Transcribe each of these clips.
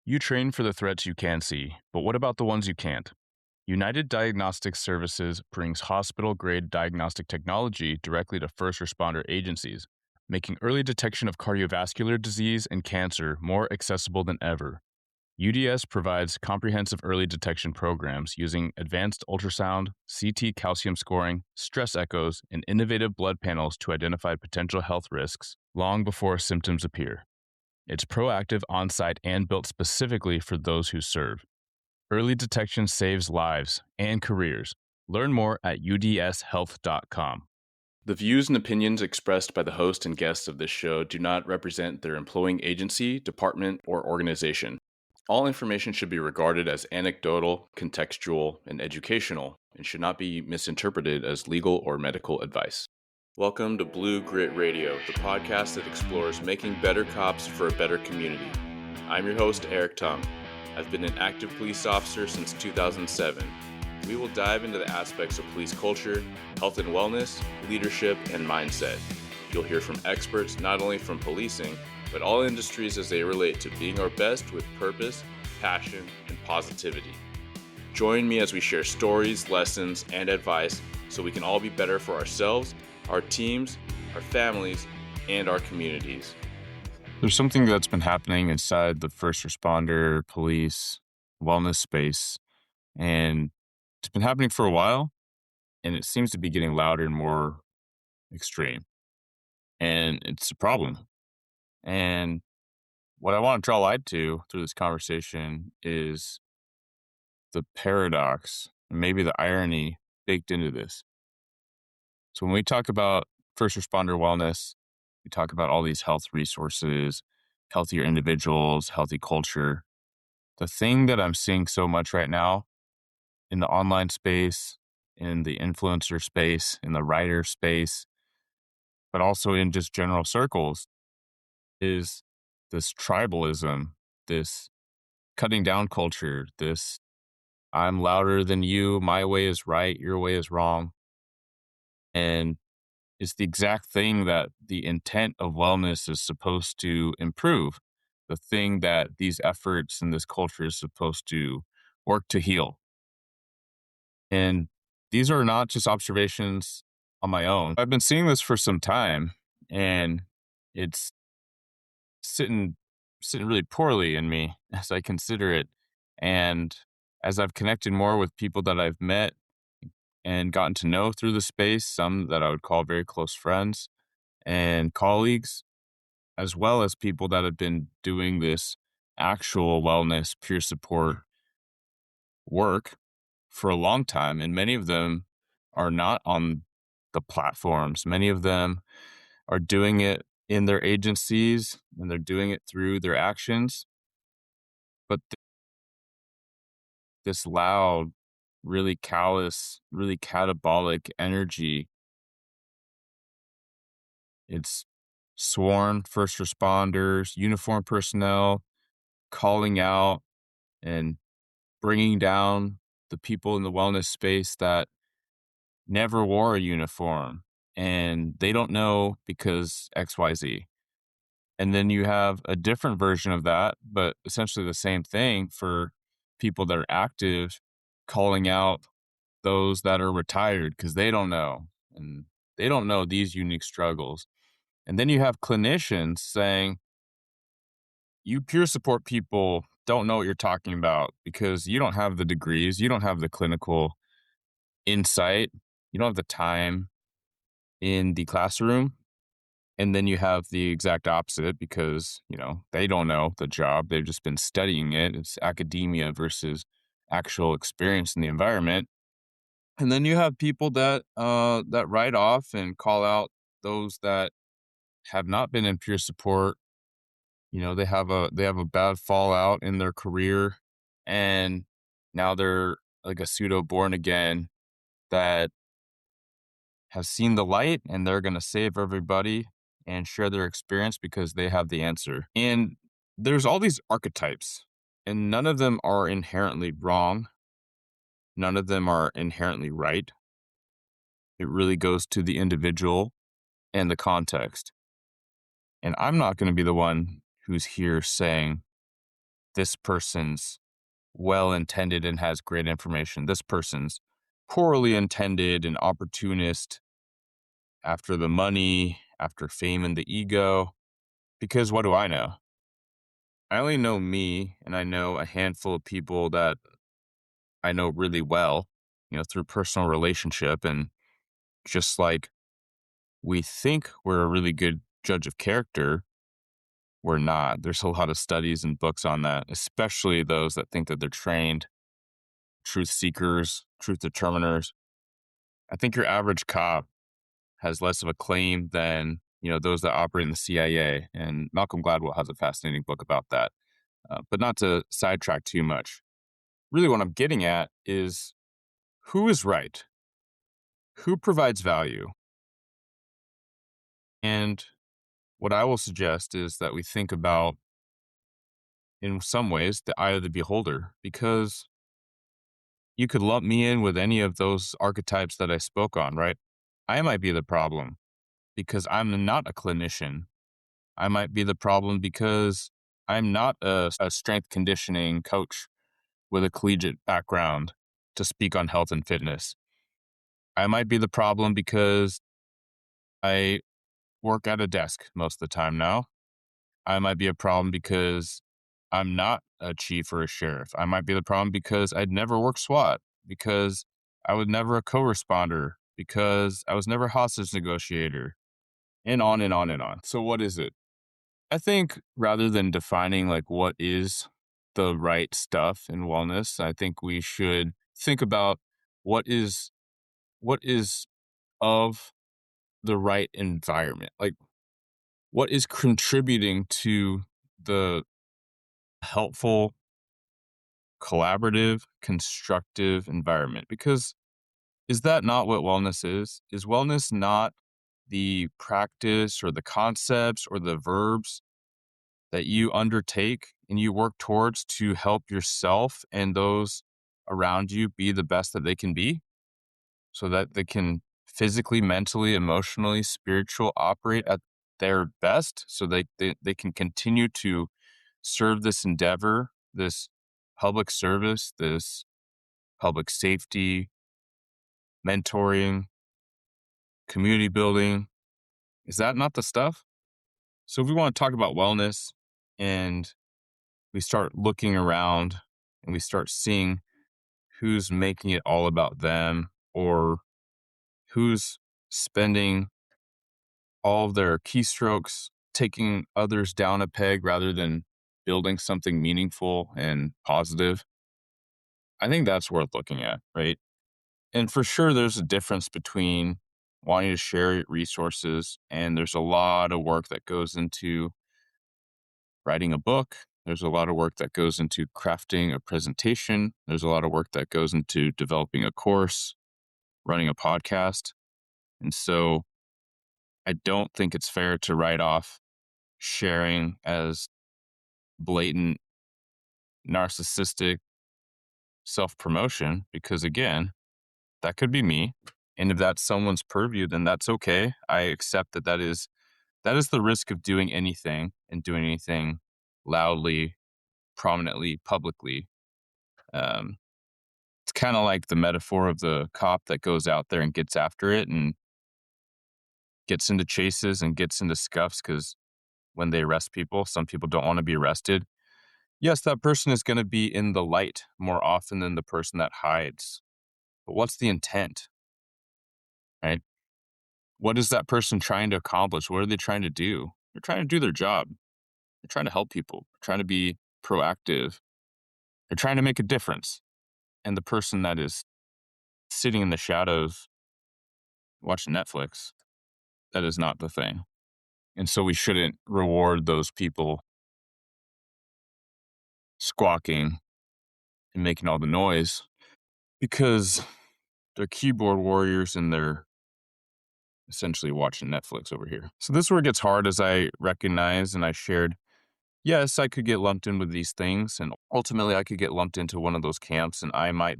You train for the threats you can see, but what about the ones you can't? United Diagnostic Services brings hospital-grade diagnostic technology directly to first responder agencies, making early detection of cardiovascular disease and cancer more accessible than ever. UDS provides comprehensive early detection programs using advanced ultrasound, CT calcium scoring, stress echoes, and innovative blood panels to identify potential health risks long before symptoms appear. It's proactive, on-site, and built specifically for those who serve. Early detection saves lives and careers. Learn more at udshealth.com. The views and opinions expressed by the host and guests of this show do not represent their employing agency, department, or organization. All information should be regarded as anecdotal, contextual, and educational, and should not be misinterpreted as legal or medical advice. Welcome to Blue Grit Radio, the podcast that explores making better cops for a better community. I'm your host, Eric Tung. I've been an active police officer since 2007. We will dive into the aspects of police culture, health and wellness, leadership, and mindset. You'll hear from experts not only from policing, but all industries as they relate to being our best with purpose, passion, and positivity. Join me as we share stories, lessons, and advice so we can all be better for ourselves, our teams, our families, and our communities. There's something that's been happening inside the first responder, police, wellness space, and it's been happening for a while, and it seems to be getting louder and more extreme. And it's a problem. And what I want to draw light to through this conversation is the paradox, and maybe the irony baked into this. So when we talk about first responder wellness, we talk about all these health resources, healthier individuals, healthy culture. The thing that I'm seeing so much right now in the online space, in the influencer space, in the writer space, but also in just general circles is this tribalism, this cutting down culture, this I'm louder than you, my way is right, your way is wrong. And it's the exact thing that the intent of wellness is supposed to improve, the thing that these efforts and this culture is supposed to work to heal. And these are not just observations on my own. I've been seeing this for some time, and it's sitting really poorly in me as I consider it. And as I've connected more with people that I've met and gotten to know through the space, some that I would call very close friends and colleagues, as well as people that have been doing this actual wellness, peer support work for a long time. And many of them are not on the platforms. Many of them are doing it in their agencies, and they're doing it through their actions. But this loud, really callous, really catabolic energy, it's sworn first responders, uniformed personnel calling out and bringing down the people in the wellness space that never wore a uniform and they don't know because XYZ. And then you have a different version of that, but essentially the same thing for people that are active, calling out those that are retired because they don't know. And they don't know these unique struggles. And then you have clinicians saying, you peer support people don't know what you're talking about because you don't have the degrees, you don't have the clinical insight, you don't have the time in the classroom. And then you have the exact opposite because, they don't know the job. They've just been studying it. It's academia versus actual experience in the environment. And then you have people that write off and call out those that have not been in peer support. They have a bad fallout in their career, and now they're like a pseudo born again that has seen the light, and they're going to save everybody and share their experience because they have the answer. And there's all these archetypes, and none of them are inherently wrong. None of them are inherently right. It really goes to the individual and the context. And I'm not going to be the one who's here saying this person's well intended and has great information. This person's poorly intended and opportunist after the money, after fame and the ego. Because what do I know? I only know me, and I know a handful of people that I know really well, through personal relationship. And just like we think we're a really good judge of character, we're not. There's a lot of studies and books on that, especially those that think that they're trained truth seekers, truth determiners. I think your average cop has less of a claim than those that operate in the CIA. And Malcolm Gladwell has a fascinating book about that. But not to sidetrack too much. Really, what I'm getting at is who is right, who provides value, and what I will suggest is that we think about, in some ways, the eye of the beholder, because you could lump me in with any of those archetypes that I spoke on, right? I might be the problem because I'm not a clinician. I might be the problem because I'm not a strength conditioning coach with a collegiate background to speak on health and fitness. I might be the problem because I work at a desk most of the time now. I might be a problem because I'm not a chief or a sheriff. I might be the problem because I'd never worked SWAT, because I was never a co-responder, because I was never a hostage negotiator, and on and on and on. So what is it? I think rather than defining like what is the right stuff in wellness, I think we should think about what is of the right environment. Like what is contributing to the helpful, collaborative, constructive environment? Because is that not what wellness is? Is wellness not the practice or the concepts or the verbs that you undertake and you work towards to help yourself and those around you be the best that they can be, so that they can physically, mentally, emotionally, spiritual operate at their best, so they can continue to serve this endeavor, this public service, this public safety, mentoring, community building? Is that not the stuff? So if we want to talk about wellness and we start looking around and we start seeing who's making it all about them, or who's spending all of their keystrokes taking others down a peg rather than building something meaningful and positive, I think that's worth looking at, right? And for sure, there's a difference between wanting to share resources, and there's a lot of work that goes into writing a book. There's a lot of work that goes into crafting a presentation. There's a lot of work that goes into developing a course, running a podcast. And so I don't think it's fair to write off sharing as blatant narcissistic self promotion, because again, that could be me. And if that's someone's purview, then that's okay. I accept that that is the risk of doing anything, and doing anything loudly, prominently, publicly. Um, it's kind of like the metaphor of the cop that goes out there and gets after it and gets into chases and gets into scuffs, because when they arrest people, some people don't want to be arrested. Yes, that person is going to be in the light more often than the person that hides. But what's the intent, right? What is that person trying to accomplish? What are they trying to do? They're trying to do their job. They're trying to help people. They're trying to be proactive. They're trying to make a difference. And the person that is sitting in the shadows watching Netflix, that is not the thing. And so we shouldn't reward those people squawking and making all the noise, because they're keyboard warriors and they're essentially watching Netflix over here. So this is where it gets hard, as I recognize and I shared. Yes, I could get lumped in with these things, and ultimately I could get lumped into one of those camps, and I might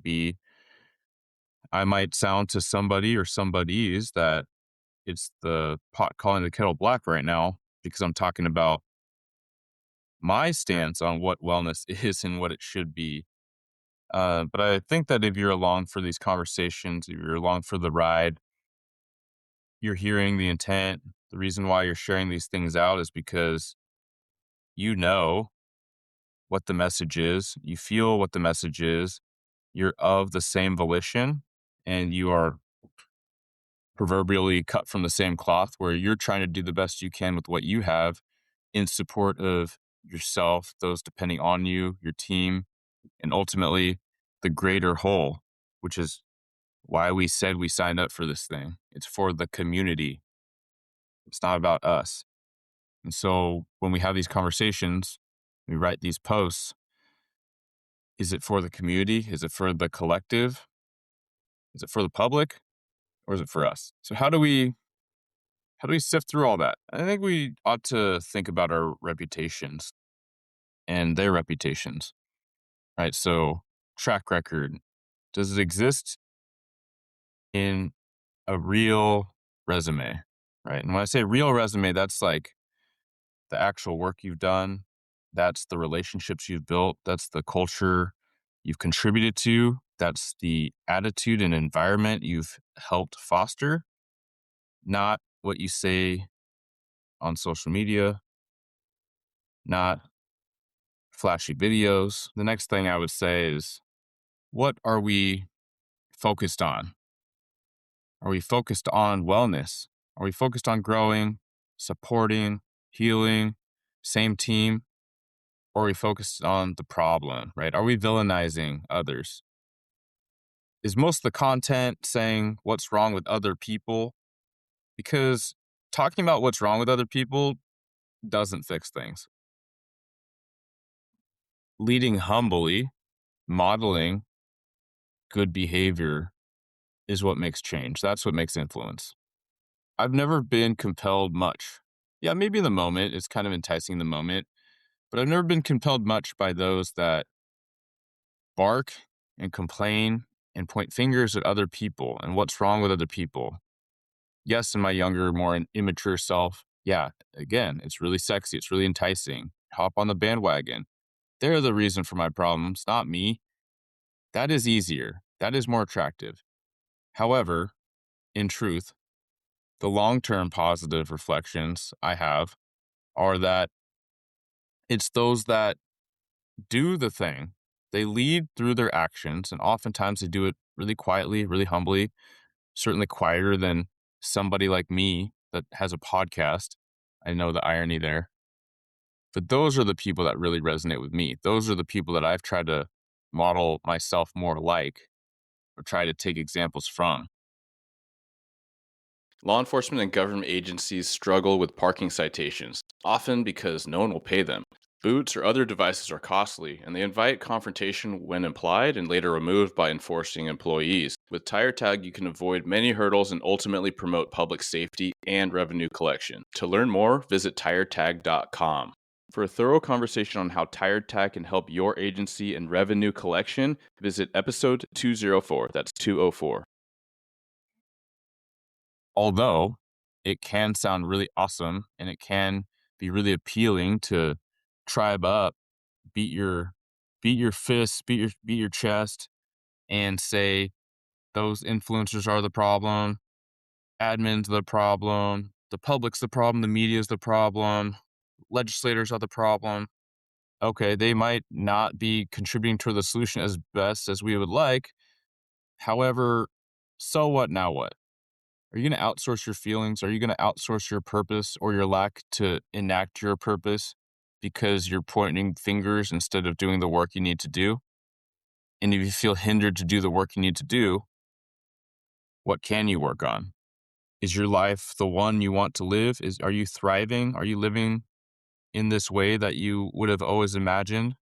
sound to somebody or somebody's that it's the pot calling the kettle black right now, because I'm talking about my stance on what wellness is and what it should be. But I think that if you're along for these conversations, if you're along for the ride, you're hearing the intent. The reason why you're sharing these things out is because you know what the message is, you feel what the message is, you're of the same volition, and you are proverbially cut from the same cloth where you're trying to do the best you can with what you have in support of yourself, those depending on you, your team, and ultimately the greater whole, which is why we said we signed up for this thing. It's for the community. It's not about us. And so when we have these conversations, we write these posts, is it for the community? Is it for the collective? Is it for the public? Or is it for us? So how do we sift through all that? I think we ought to think about our reputations and their reputations, right? So track record, does it exist in a real resume, right? And when I say real resume, that's like the actual work you've done. That's the relationships you've built. That's the culture you've contributed to. That's the attitude and environment you've helped foster, not what you say on social media, not flashy videos. The next thing I would say is, what are we focused on? Are we focused on wellness? Are we focused on growing, supporting, healing, same team? Or are we focused on the problem, right? Are we villainizing others? Is most of the content saying what's wrong with other people? Because talking about what's wrong with other people doesn't fix things. Leading humbly, modeling good behavior is what makes change. That's what makes influence. I've never been compelled much. Yeah, maybe in the moment, it's kind of enticing in the moment, but I've never been compelled much by those that bark and complain and point fingers at other people and what's wrong with other people. Yes, in my younger, more immature self, yeah, again, it's really sexy. It's really enticing. Hop on the bandwagon. They're the reason for my problems, not me. That is easier. That is more attractive. However, in truth, the long-term positive reflections I have are that it's those that do the thing. They lead through their actions, and oftentimes they do it really quietly, really humbly, certainly quieter than somebody like me that has a podcast. I know the irony there. But those are the people that really resonate with me. Those are the people that I've tried to model myself more like or try to take examples from. Law enforcement and government agencies struggle with parking citations, often because no one will pay them. Boots or other devices are costly, and they invite confrontation when implied and later removed by enforcing employees. With Tire Tag, you can avoid many hurdles and ultimately promote public safety and revenue collection. To learn more, visit tiretag.com. For a thorough conversation on how Tire Tag can help your agency and revenue collection, visit episode 204. That's 204. Although it can sound really awesome and it can be really appealing to tribe up, beat your fists, beat your chest and say those influencers are the problem, admins the problem, the public's the problem, the media's the problem, legislators are the problem. Okay, they might not be contributing to the solution as best as we would like. However, so what, now what? Are you going to outsource your feelings? Are you going to outsource your purpose or your lack to enact your purpose because you're pointing fingers instead of doing the work you need to do? And if you feel hindered to do the work you need to do, what can you work on? Is your life the one you want to live? Are you thriving? Are you living in this way that you would have always imagined?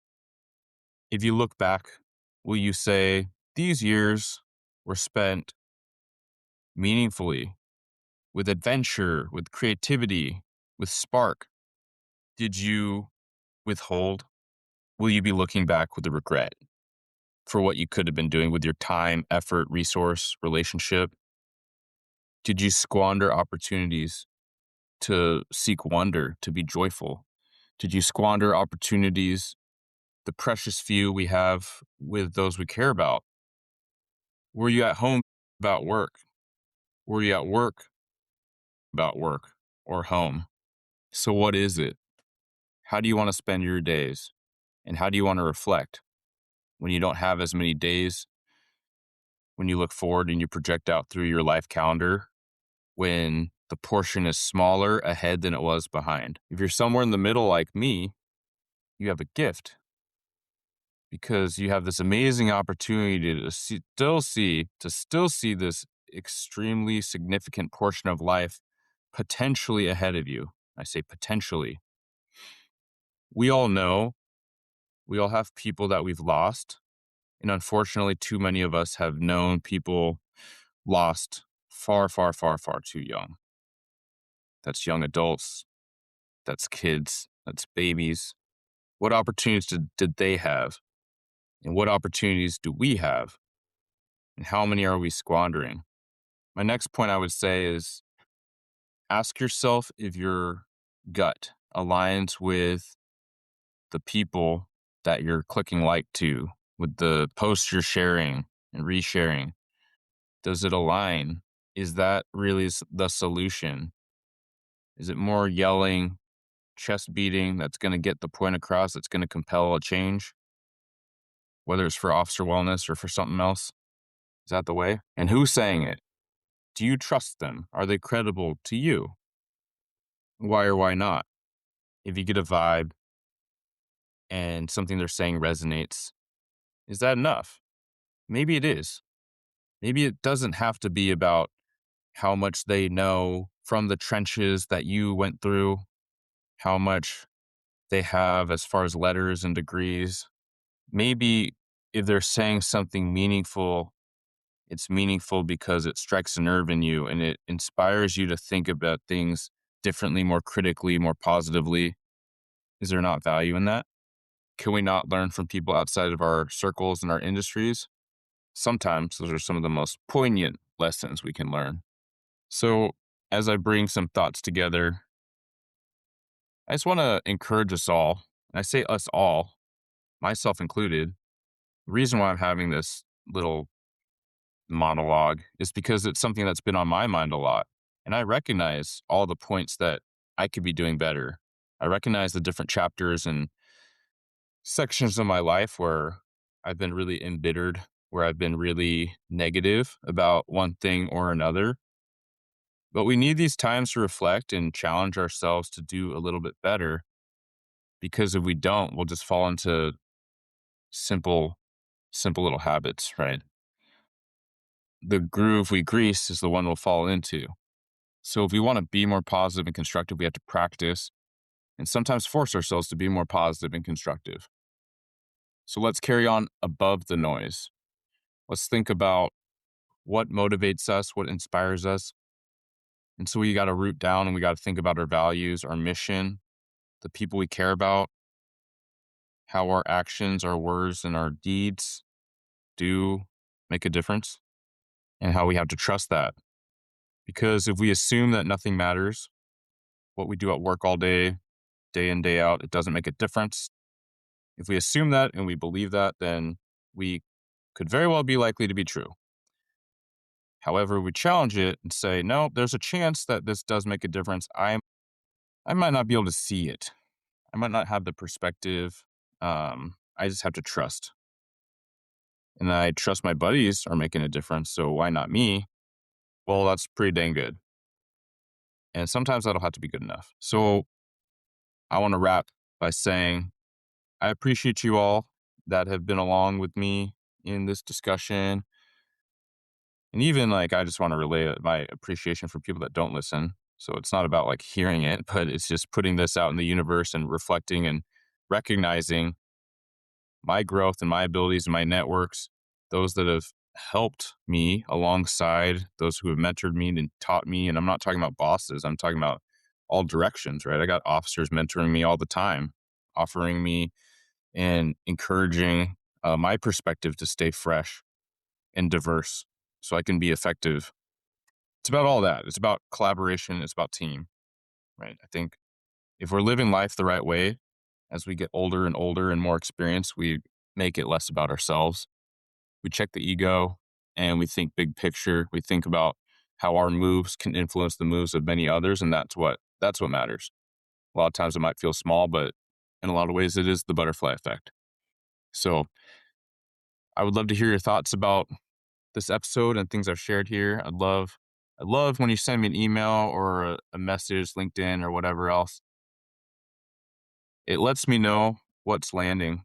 If you look back, will you say these years were spent meaningfully, with adventure, with creativity, with spark? Did you withhold? Will you be looking back with a regret for what you could have been doing with your time, effort, resource, relationship? Did you squander opportunities to seek wonder, to be joyful? Did you squander opportunities, the precious few we have with those we care about? Were you at home about work? Were you at work about work or home? So, what is it? How do you want to spend your days? And how do you want to reflect when you don't have as many days, when you look forward and you project out through your life calendar, when the portion is smaller ahead than it was behind? If you're somewhere in the middle like me, you have a gift because you have this amazing opportunity to still see this extremely significant portion of life potentially ahead of you. I say potentially. We all know, we all have people that we've lost. And unfortunately, too many of us have known people lost far, far, far, far too young. That's young adults, that's kids, that's babies. What opportunities did they have? And what opportunities do we have? And how many are we squandering? My next point I would say is ask yourself if your gut aligns with the people that you're clicking like to, with the posts you're sharing and resharing. Does it align? Is that really the solution? Is it more yelling, chest beating that's going to get the point across, that's going to compel a change, whether it's for officer wellness or for something else? Is that the way? And who's saying it? Do you trust them? Are they credible to you? Why or why not? If you get a vibe and something they're saying resonates, is that enough? Maybe it is. Maybe it doesn't have to be about how much they know from the trenches that you went through, how much they have as far as letters and degrees. Maybe if they're saying something meaningful, it's meaningful because it strikes a nerve in you and it inspires you to think about things differently, more critically, more positively. Is there not value in that? Can we not learn from people outside of our circles and our industries? Sometimes those are some of the most poignant lessons we can learn. So, as I bring some thoughts together, I just want to encourage us all. And I say us all, myself included. The reason why I'm having this little monologue is because it's something that's been on my mind a lot. And I recognize all the points that I could be doing better. I recognize the different chapters and sections of my life where I've been really embittered, where I've been really negative about one thing or another. But we need these times to reflect and challenge ourselves to do a little bit better, because if we don't, we'll just fall into simple, simple little habits, right? The groove we grease is the one we'll fall into. So if we want to be more positive and constructive, we have to practice and sometimes force ourselves to be more positive and constructive. So let's carry on above the noise. Let's think about what motivates us, what inspires us. And so we got to root down and we got to think about our values, our mission, the people we care about, how our actions, our words, and our deeds do make a difference, and how we have to trust that. Because if we assume that nothing matters, what we do at work all day, day in, day out, it doesn't make a difference. If we assume that and we believe that, then we could very well be likely to be true. However, we challenge it and say, no, there's a chance that this does make a difference. I might not be able to see it. I might not have the perspective. I just have to trust. And I trust my buddies are making a difference. So why not me? Well, that's pretty dang good. And sometimes that'll have to be good enough. So I want to wrap by saying I appreciate you all that have been along with me in this discussion. And even like, I just want to relay my appreciation for people that don't listen. So it's not about like hearing it, but it's just putting this out in the universe and reflecting and recognizing my growth and my abilities and my networks, those that have helped me alongside those who have mentored me and taught me. And I'm not talking about bosses, I'm talking about all directions, right? I got officers mentoring me all the time, offering me and encouraging my perspective to stay fresh and diverse so I can be effective. It's about all that. It's about collaboration. It's about team, right? I think if we're living life the right way, As we get older and older and more experienced, we make it less about ourselves. We check the ego and we think big picture. We think about how our moves can influence the moves of many others, and that's what matters. A lot of times it might feel small, but in a lot of ways it is the butterfly effect. So I would love to hear your thoughts about this episode and things I've shared here. I love when you send me an email or a message, LinkedIn or whatever else. It lets me know what's landing.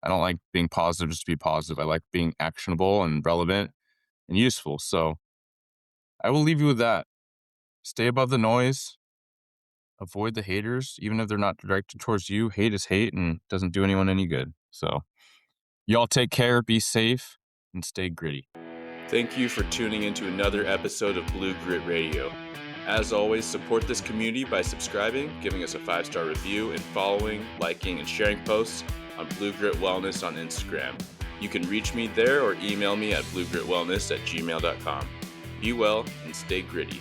I don't like being positive just to be positive. I like being actionable and relevant and useful. So I will leave you with that. Stay above the noise. Avoid the haters, even if they're not directed towards you. Hate is hate and doesn't do anyone any good. So y'all take care, be safe, and stay gritty. Thank you for tuning into another episode of Blue Grit Radio. As always, support this community by subscribing, giving us a 5-star review, and following, liking, and sharing posts on Blue Grit Wellness on Instagram. You can reach me there or email me at bluegritwellness@gmail.com. Be well and stay gritty.